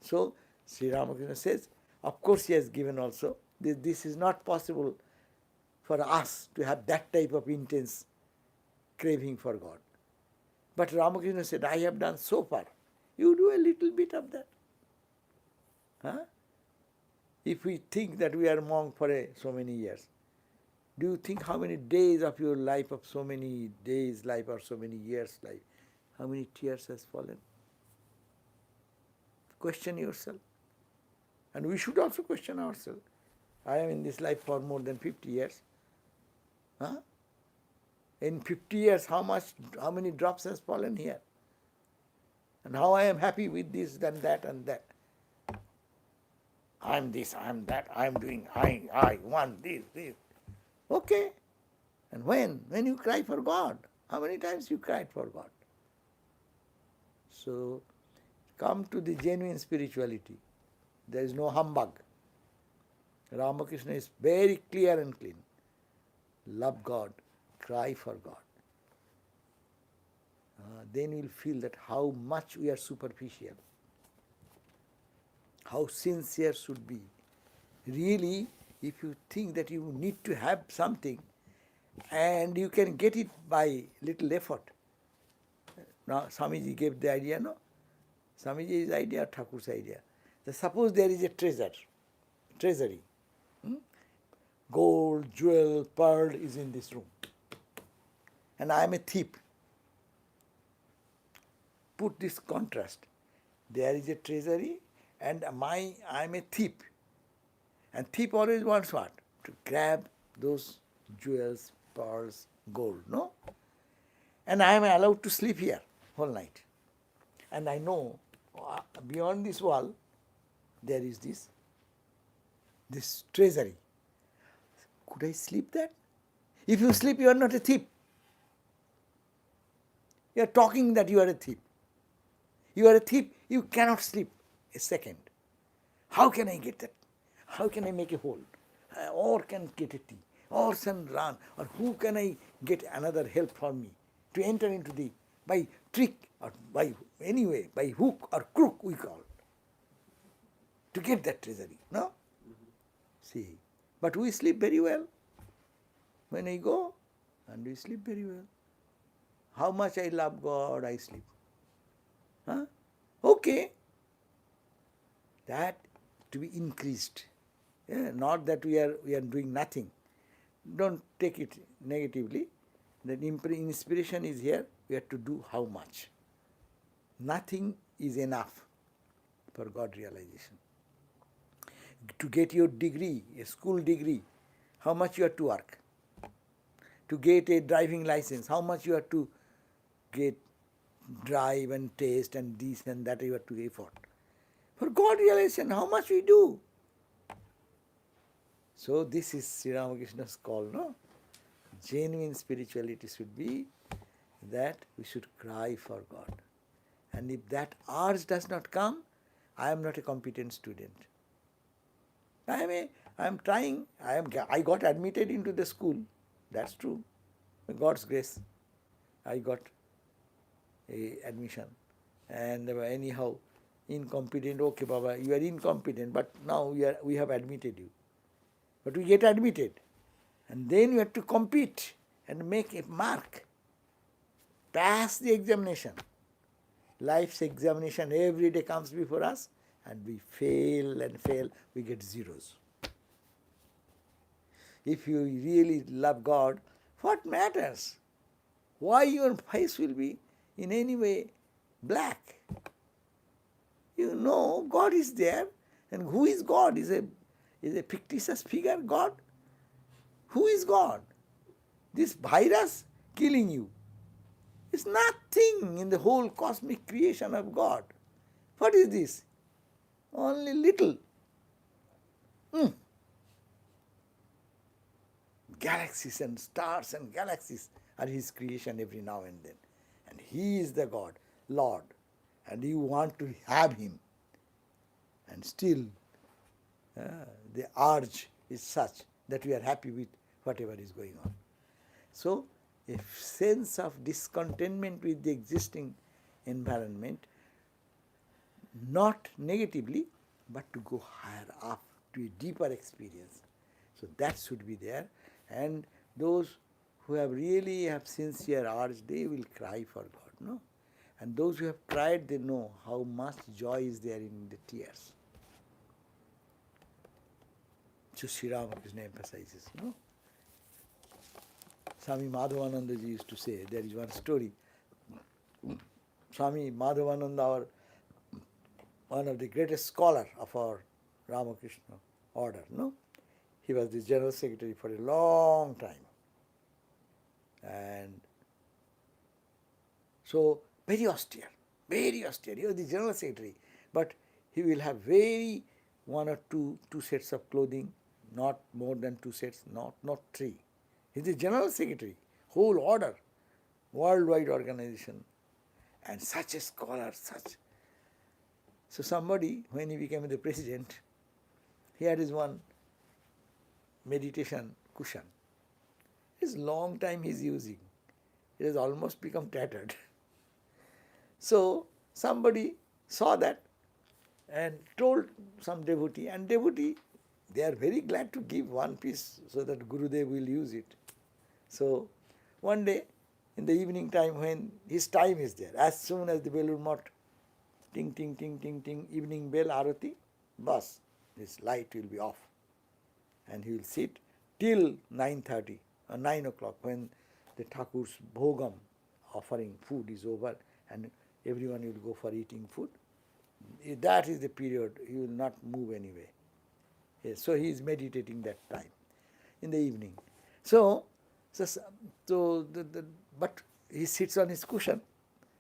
So Sri Ramakrishna says, of course he has given also, this is not possible for us to have that type of intense craving for God. But Ramakrishna said, I have done so far. You do a little bit of that. If we think that we are monk for so many years, do you think how many days of your life, of so many days life or so many years life, how many tears has fallen? Question yourself. And we should also question ourselves. I am in this life for more than 50 years. In 50 years, how many drops has fallen here? And how I am happy with this and that and that. I am this, I am that, I am doing, I want this. Okay. And when? When you cry for God. How many times you cried for God? So, come to the genuine spirituality. There is no humbug. Ramakrishna is very clear and clean. Love God, cry for God. Then you will feel that how much we are superficial. How sincere should be. Really, if you think that you need to have something and you can get it by little effort. Now, Swamiji gave the idea, no? Swamiji's idea, Thakur's idea. Suppose there is a treasury. Gold, jewel, pearl is in this room. And I am a thief. put this contrast. There is a treasury and I am a thief. And thief always wants what? To grab those jewels, pearls, gold, no? And I am allowed to sleep here whole night. And I know beyond this wall there is this treasury. Could I sleep there? If you sleep, you are not a thief. You are talking that you are a thief. You are a thief, you cannot sleep a second. How can I get that? How can I make a hole? Or can get a tea? Or can run? Or who can I get another help for me to enter into the, by trick or by anyway, by hook or crook we call, to get that treasury, no? See, but we sleep very well. When I go, and we sleep very well. How much I love God, I sleep. Huh? Okay. That to be increased. Yeah, not that we are doing nothing. Don't take it negatively. That inspiration is here. We have to do how much. Nothing is enough for God realization. To get your degree, a school degree, how much you have to work. To get a driving license, how much you have to get, drive and taste and this and that you have to effort. For God realization, how much we do. So this is Sri Ramakrishna's call, no? Genuine spirituality should be that we should cry for God. And if that urge does not come, I am not a competent student. I am trying, I got admitted into the school, that's true. By God's grace, I got a admission. And anyhow, incompetent, okay Baba, you are incompetent, but now we have admitted you. But we get admitted. And then you have to compete and make a mark. Pass the examination. Life's examination every day comes before us and we fail and fail, we get zeros. If you really love God, what matters? Why your face will be in any way black? You know God is there, and who is God? Is a fictitious figure, God? Who is God? This virus killing you is nothing in the whole cosmic creation of God. What is this? Only little. Galaxies and stars and galaxies are His creation every now and then. And He is the God, Lord. And you want to have Him. And still, the urge is such that we are happy with whatever is going on. So, a sense of discontentment with the existing environment, not negatively, but to go higher up to a deeper experience. So that should be there. And those who have really have sincere urge, they will cry for God, no? And those who have cried, they know how much joy is there in the tears. So Sri Ramakrishna emphasizes, no? Swami Madhavananda ji used to say, there is one story. Swami Madhavananda, one of the greatest scholar of our Ramakrishna order, no? He was the general secretary for a long time. And so, very austere, very austere. He was the general secretary. But he will have very one or two sets of clothing, not more than 2 sets, not 3. He is the general secretary, whole order, worldwide organization. And such a scholar, such. So somebody, when he became the president, he had his one meditation cushion. It's long time he is using. It has almost become tattered. So somebody saw that and told some devotee, and devotee, they are very glad to give one piece so that Gurudev will use it. So one day, in the evening time when his time is there, as soon as the Belur Math, ting, ting, ting, ting, ting, evening bell, arati, bas, this light will be off. And he will sit till 9:30 or 9 o'clock when the Thakur's bhogam, offering food, is over, and everyone will go for eating food. That is the period he will not move anyway. Yes, so he is meditating that time in the evening. But he sits on his cushion,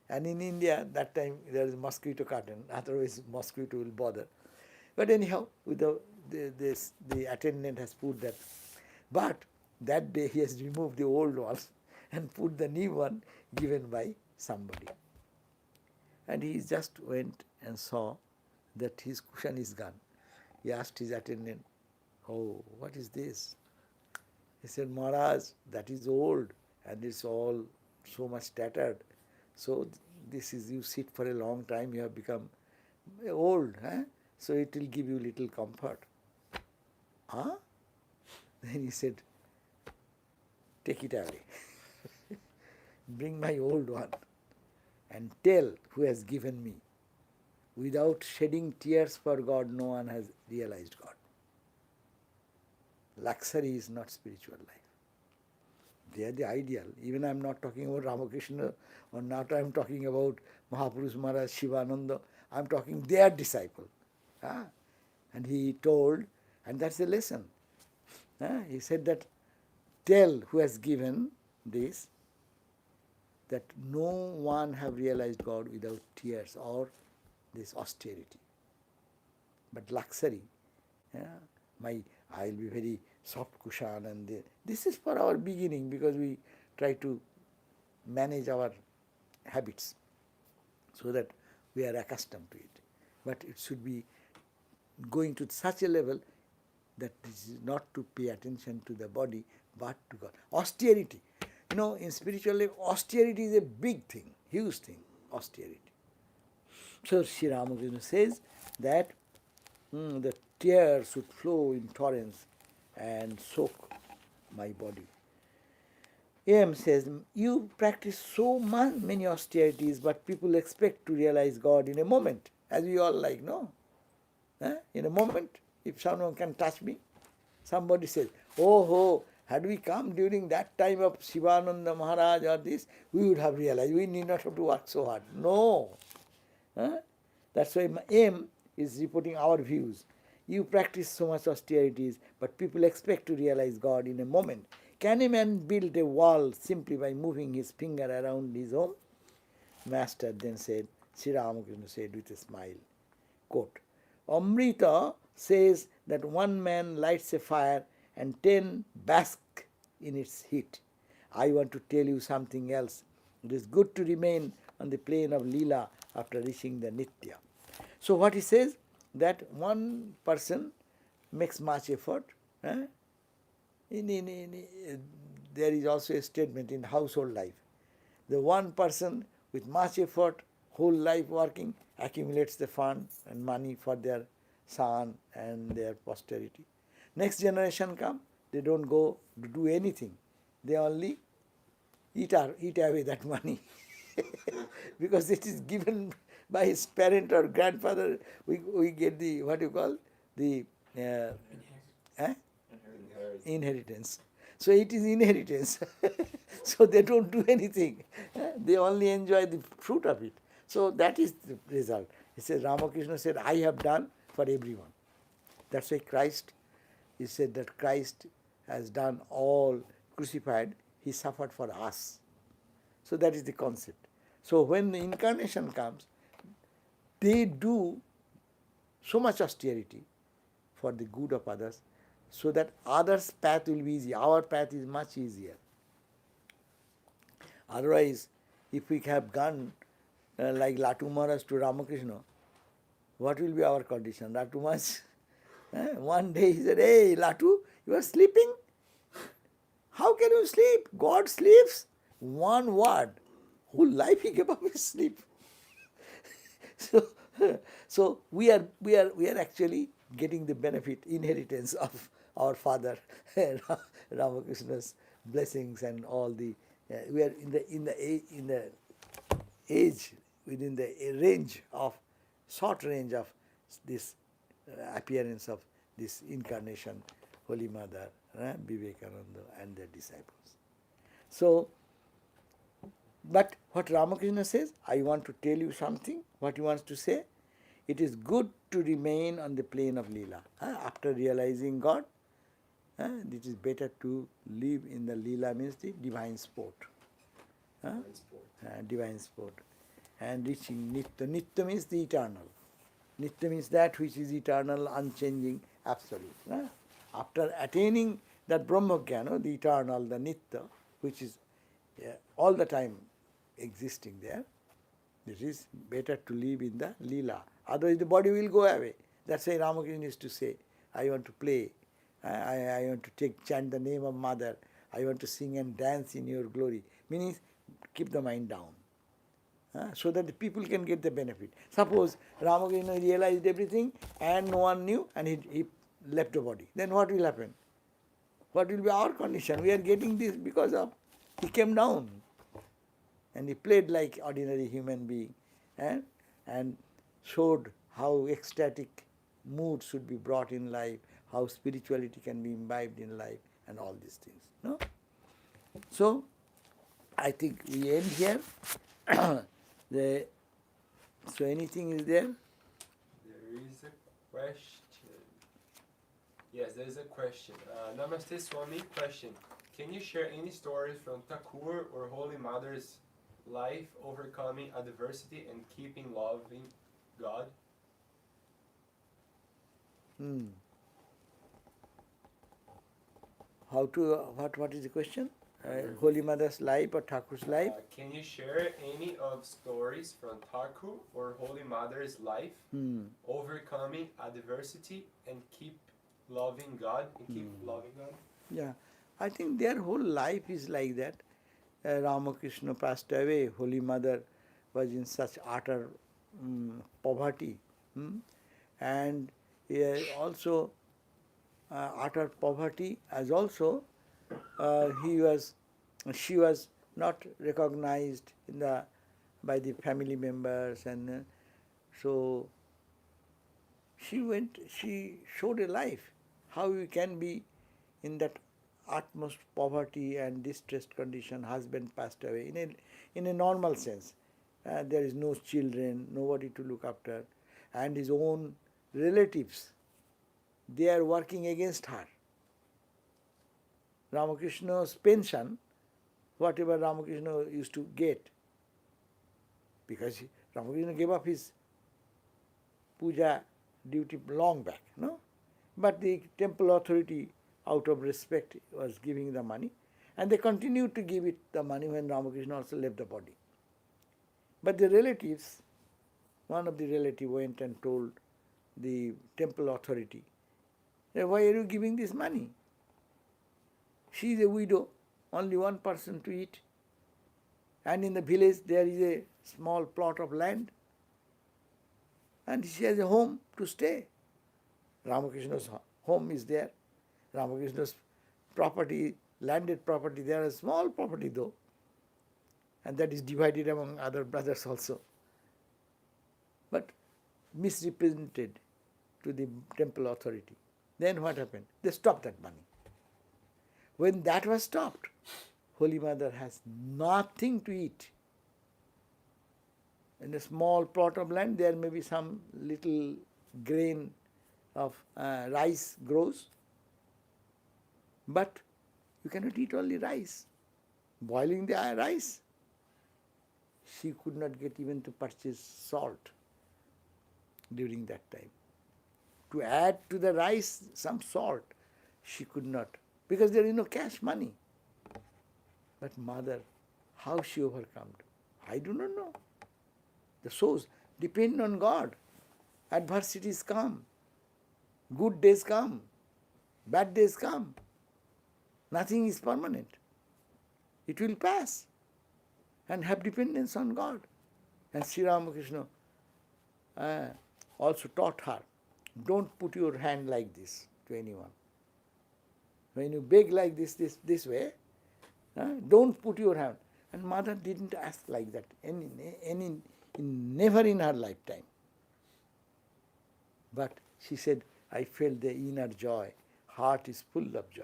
and in India that time there is mosquito curtain, otherwise mosquito will bother. But anyhow, with the attendant has put that. But that day he has removed the old one and put the new one given by somebody. And he just went and saw that his cushion is gone. He asked his attendant, "Oh, what is this?" He said, "Maharaj, that is old and it's all so much tattered. So this is, you sit for a long time, you have become old, so it will give you little comfort." Huh? Then he said, "Take it away. Bring my old one and tell who has given me. Without shedding tears for God, no one has realized God." Luxury is not spiritual life. They are the ideal. Even I am not talking about Ramakrishna, or not I am talking about Mahapurush Maharaj, Shivananda. I am talking their disciple. And he told, and that's the lesson. He said that, tell who has given this, that no one have realized God without tears or this austerity. But luxury, I'll be very soft cushion, and this is for our beginning, because we try to manage our habits so that we are accustomed to it. But it should be going to such a level that this is not to pay attention to the body but to God. Austerity. In spiritual life, austerity is a big thing, huge thing, austerity. So Sri Ramakrishna says that the tears should flow in torrents and soak my body. A.M. says, you practice so many austerities, but people expect to realize God in a moment, as we all like, no? In a moment, if someone can touch me, somebody says, oh, had we come during that time of Shivananda Maharaj or this, we would have realized we need not have to work so hard. No. That's why my aim is reporting our views. You practice so much austerities, but people expect to realize God in a moment. Can a man build a wall simply by moving his finger around his home? Master then said, Sri Ramakrishna said with a smile, quote, Amrita says that one man lights a fire and 10 bask in its heat. I want to tell you something else. It is good to remain on the plane of Leela after reaching the Nitya. So what he says, that one person makes much effort. There is also a statement in household life. The one person with much effort, whole life working, accumulates the fund and money for their son and their posterity. Next generation come, they don't go to do anything. They only eat away that money. Because it is given by his parent or grandfather, we get the, what you call, the inheritance. So it is inheritance. So they don't do anything. They only enjoy the fruit of it. So that is the result. He says, Ramakrishna said, I have done for everyone. That's why Christ, he said that Christ has done all crucified. He suffered for us. So that is the concept. So when the incarnation comes, they do so much austerity for the good of others, so that others' path will be easy. Our path is much easier. Otherwise, if we have gone like Latu Maharaj to Ramakrishna, what will be our condition? Latu Maharaj, one day he said, hey Latu, you are sleeping? How can you sleep? God sleeps. One word. Whole life he gave up his sleep. So we are actually getting the benefit, inheritance of our father Ramakrishna's blessings and all the. We are in the age, within the range of, short range of this appearance of this incarnation, Holy Mother, Vivekananda and their disciples. So But what Ramakrishna says, I want to tell you something, what he wants to say, it is good to remain on the plane of Leela. After realizing God, it is better to live in the Leela, means the divine sport. Divine sport. And reaching Nitya. Nitya means the eternal. Nitya means that which is eternal, unchanging, absolute. After attaining that Brahmagyan, the eternal, the Nitya, which is all the time existing there, it is better to live in the Leela. Otherwise the body will go away. That's why Ramakrishna used to say, I want to play, I want to chant the name of Mother, I want to sing and dance in your glory. Meaning, keep the mind down. So that the people can get the benefit. Suppose Ramakrishna realized everything and no one knew and he left the body. Then what will happen? What will be our condition? We are getting this because of he came down and he played like ordinary human being and showed how ecstatic mood should be brought in life, how spirituality can be imbibed in life and all these things. No? So I think we end here. So anything is there? There is a question. Yes, there is a question. Namaste Swami, question. Can you share any stories from Thakur or Holy Mother's life overcoming adversity and keeping loving God? How to, what is the question? Holy Mother's life or Thakur's life? Can you share any of stories from Thakur or Holy Mother's life overcoming adversity and keep loving God Yeah, I think their whole life is like that. Ramakrishna passed away, Holy Mother was in such utter poverty. And also utter poverty, as also she was not recognized by the family members, and so she showed a life, how you can be in that utmost poverty and distressed condition. Husband passed away in a normal sense. There is no children, nobody to look after, and his own relatives, they are working against her. Ramakrishna's pension, whatever Ramakrishna used to get, because Ramakrishna gave up his puja duty long back, no? But the temple authority, out of respect, was giving the money, and they continued to give it the money when Ramakrishna also left the body. But the relatives, one of the relatives went and told the temple authority, why are you giving this money? She is a widow, only one person to eat. And in the village there is a small plot of land. And she has a home to stay. Ramakrishna's home is there. Ramakrishna's property, landed property, there is a small property though. And that is divided among other brothers also. But misrepresented to the temple authority. Then what happened? They stopped that money. When that was stopped, Holy Mother has nothing to eat. In a small plot of land, there may be some little grain of rice grows, but you cannot eat only rice. Boiling the rice, she could not get even to purchase salt during that time. To add to the rice some salt, she could not, because there is no cash money. But Mother, how she overcome? I do not know. The souls depend on God. Adversities come. Good days come. Bad days come. Nothing is permanent. It will pass. And have dependence on God. And Sri Ramakrishna also taught her, don't put your hand like this to anyone. When you beg like this way, don't put your hand. And Mother didn't ask like that, never in her lifetime. But she said, I felt the inner joy. Heart is full of joy.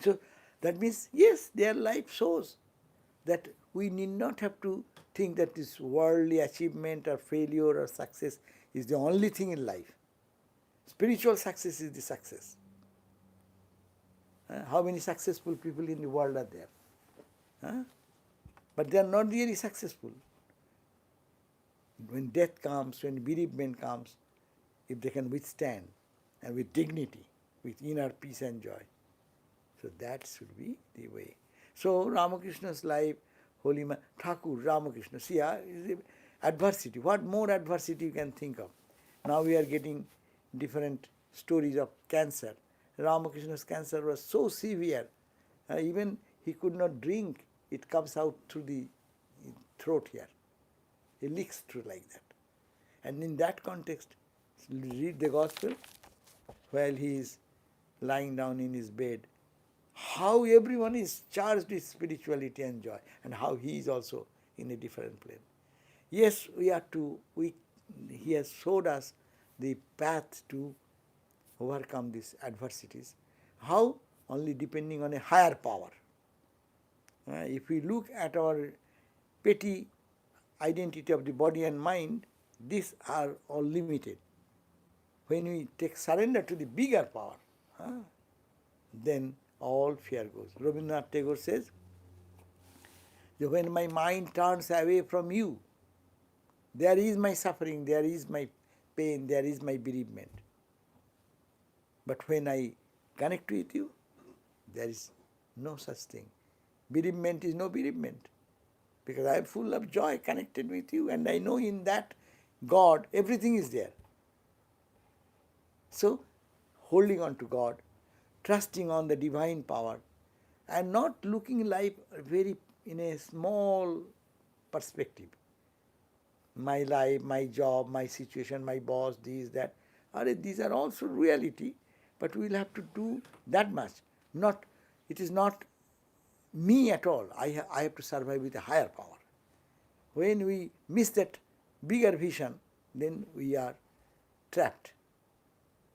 So that means, yes, their life shows that we need not have to think that this worldly achievement or failure or success is the only thing in life. Spiritual success is the success. How many successful people in the world are there? But they are not really successful. When death comes, when bereavement comes, if they can withstand and with dignity, with inner peace and joy. So that should be the way. So Ramakrishna's life, Holy Man, Thakur, Ramakrishna, see, adversity. What more adversity you can think of? Now we are getting different stories of cancer. Ramakrishna's cancer was so severe, even he could not drink. It comes out through the throat here. It leaks through like that. And in that context, read the Gospel while he is lying down in his bed, how everyone is charged with spirituality and joy, and how he is also in a different plane. Yes, he has showed us the path to overcome these adversities. How? Only depending on a higher power. If we look at our petty identity of the body and mind, these are all limited. When we take surrender to the bigger power, then all fear goes. Rabindranath Tagore says, that when my mind turns away from you, there is my suffering, there is my pain, there is my bereavement. But when I connect with you, there is no such thing. Bereavement is no bereavement. Because I am full of joy connected with you, and I know in that God, everything is there. So, holding on to God, trusting on the divine power, and not looking life very in a small perspective. My life, my job, my situation, my boss, this, that. These are also reality, but we will have to do that much. It is not me at all. I have to survive with a higher power. When we miss that bigger vision, then we are trapped.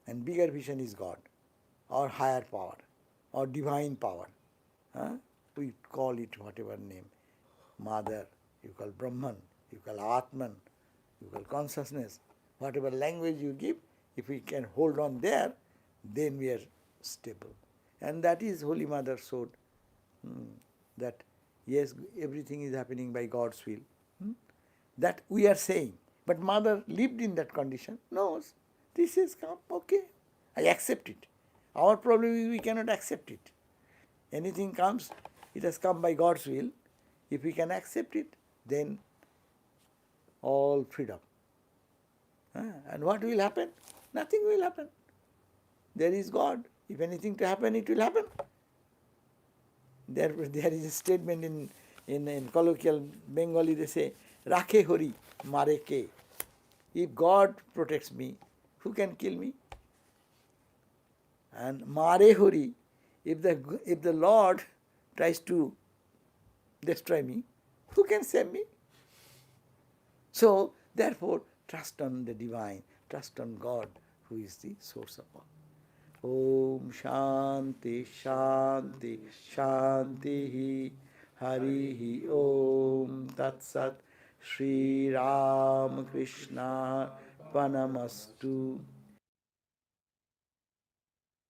And bigger vision is God, or higher power, or divine power. We call it whatever name. Mother, you call Brahman, you call Atman, you call consciousness. Whatever language you give, if we can hold on there, then we are stable. And that is Holy Mother showed that yes, everything is happening by God's will. That we are saying. But Mother lived in that condition, knows this has come, okay, I accept it. Our problem is we cannot accept it. Anything comes, it has come by God's will. If we can accept it, then all freedom. And what will happen? Nothing will happen. There is God. If anything to happen, it will happen. There is a statement in colloquial Bengali, they say, Rakhe Hori, Mare Ke. If God protects me, who can kill me? And Mare Hori, if the Lord tries to destroy me, who can save me? So, therefore, trust on the divine, trust on God, who is the source of all. Om Shanti Shanti Shanti Harihi Om Tat Sat Shri Ramakrishna Panamastu.